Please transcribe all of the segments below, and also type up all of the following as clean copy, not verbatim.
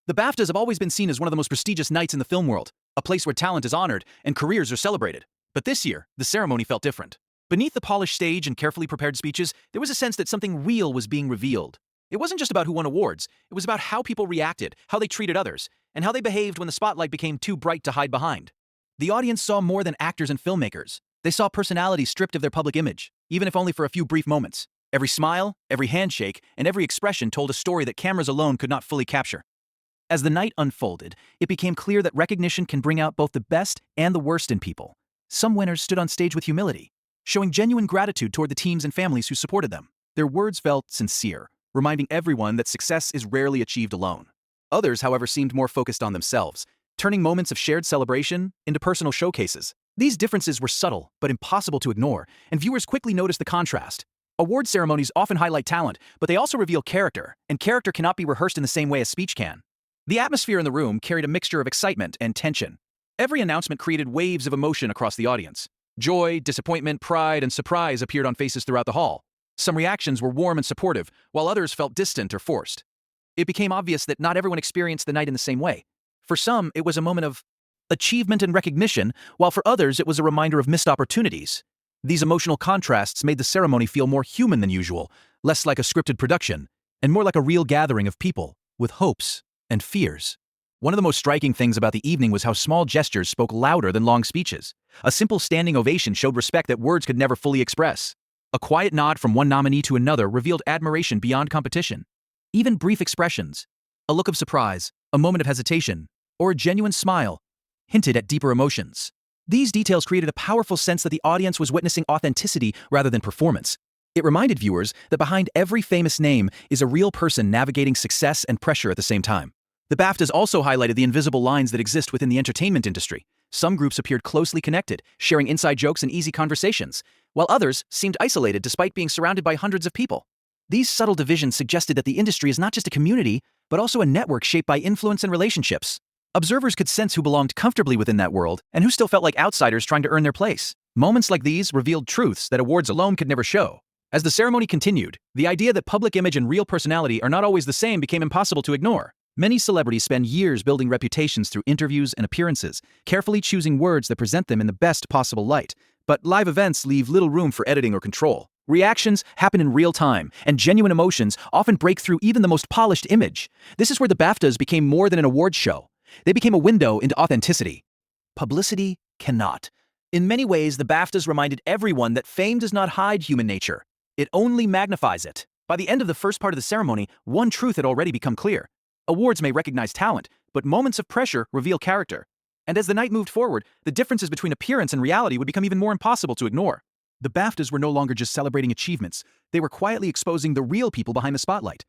The BAFTAs have always been seen as one of the most prestigious nights in the film world, a place where talent is honored and careers are celebrated. But this year, the ceremony felt different. Beneath the polished stage and carefully prepared speeches, there was a sense that something real was being revealed. It wasn't just about who won awards, it was about how people reacted, how they treated others, and how they behaved when the spotlight became too bright to hide behind. The audience saw more than actors and filmmakers. They saw personalities stripped of their public image, even if only for a few brief moments. Every smile, every handshake, and every expression told a story that cameras alone could not fully capture. As the night unfolded, it became clear that recognition can bring out both the best and the worst in people. Some winners stood on stage with humility, showing genuine gratitude toward the teams and families who supported them. Their words felt sincere, reminding everyone that success is rarely achieved alone. Others, however, seemed more focused on themselves, turning moments of shared celebration into personal showcases. These differences were subtle but impossible to ignore, and viewers quickly noticed the contrast. Award ceremonies often highlight talent, but they also reveal character, and character cannot be rehearsed in the same way as speech can. The atmosphere in the room carried a mixture of excitement and tension. Every announcement created waves of emotion across the audience. Joy, disappointment, pride, and surprise appeared on faces throughout the hall. Some reactions were warm and supportive, while others felt distant or forced. It became obvious that not everyone experienced the night in the same way. For some, it was a moment of achievement and recognition, while for others it was a reminder of missed opportunities. These emotional contrasts made the ceremony feel more human than usual, less like a scripted production, and more like a real gathering of people, with hopes and fears. One of the most striking things about the evening was how small gestures spoke louder than long speeches. A simple standing ovation showed respect that words could never fully express. A quiet nod from one nominee to another revealed admiration beyond competition. Even brief expressions, a look of surprise, a moment of hesitation, or a genuine smile, hinted at deeper emotions. These details created a powerful sense that the audience was witnessing authenticity rather than performance. It reminded viewers that behind every famous name is a real person navigating success and pressure at the same time. The BAFTAs also highlighted the invisible lines that exist within the entertainment industry. Some groups appeared closely connected, sharing inside jokes and easy conversations, while others seemed isolated despite being surrounded by hundreds of people. These subtle divisions suggested that the industry is not just a community, but also a network shaped by influence and relationships. Observers could sense who belonged comfortably within that world and who still felt like outsiders trying to earn their place. Moments like these revealed truths that awards alone could never show. As the ceremony continued, the idea that public image and real personality are not always the same became impossible to ignore. Many celebrities spend years building reputations through interviews and appearances, carefully choosing words that present them in the best possible light. But live events leave little room for editing or control. Reactions happen in real time, and genuine emotions often break through even the most polished image. This is where the BAFTAs became more than an awards show. They became a window into authenticity. Publicity cannot. In many ways, the BAFTAs reminded everyone that fame does not hide human nature. It only magnifies it. By the end of the first part of the ceremony, one truth had already become clear. Awards may recognize talent, but moments of pressure reveal character. And as the night moved forward, the differences between appearance and reality would become even more impossible to ignore. The BAFTAs were no longer just celebrating achievements, they were quietly exposing the real people behind the spotlight.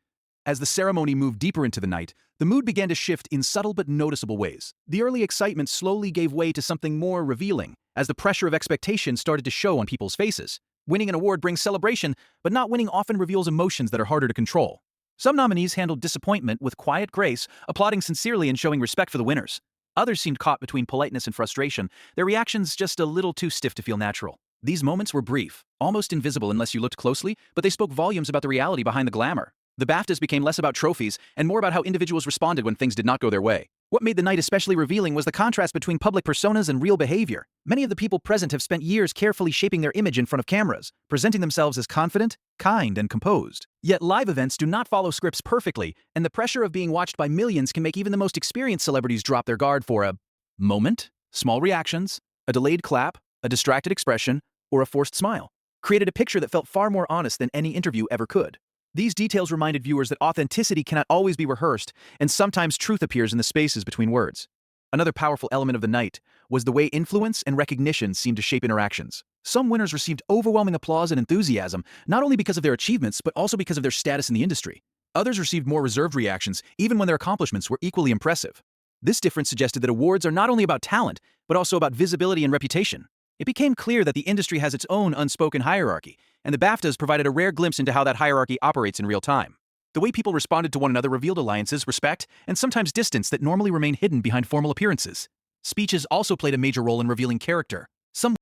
As the ceremony moved deeper into the night, the mood began to shift in subtle but noticeable ways. The early excitement slowly gave way to something more revealing, as the pressure of expectation started to show on people's faces. Winning an award brings celebration, but not winning often reveals emotions that are harder to control. Some nominees handled disappointment with quiet grace, applauding sincerely and showing respect for the winners. Others seemed caught between politeness and frustration, their reactions just a little too stiff to feel natural. These moments were brief, almost invisible unless you looked closely, but they spoke volumes about the reality behind the glamour. The BAFTAs became less about trophies and more about how individuals responded when things did not go their way. What made the night especially revealing was the contrast between public personas and real behavior. Many of the people present have spent years carefully shaping their image in front of cameras, presenting themselves as confident, kind, and composed. Yet live events do not follow scripts perfectly, and the pressure of being watched by millions can make even the most experienced celebrities drop their guard for a moment, small reactions, a delayed clap, a distracted expression, or a forced smile. Created a picture that felt far more honest than any interview ever could. These details reminded viewers that authenticity cannot always be rehearsed, and sometimes truth appears in the spaces between words. Another powerful element of the night was the way influence and recognition seemed to shape interactions. Some winners received overwhelming applause and enthusiasm, not only because of their achievements, but also because of their status in the industry. Others received more reserved reactions, even when their accomplishments were equally impressive. This difference suggested that awards are not only about talent, but also about visibility and reputation. It became clear that the industry has its own unspoken hierarchy, and the BAFTAs provided a rare glimpse into how that hierarchy operates in real time. The way people responded to one another revealed alliances, respect, and sometimes distance that normally remain hidden behind formal appearances. Speeches also played a major role in revealing character. Some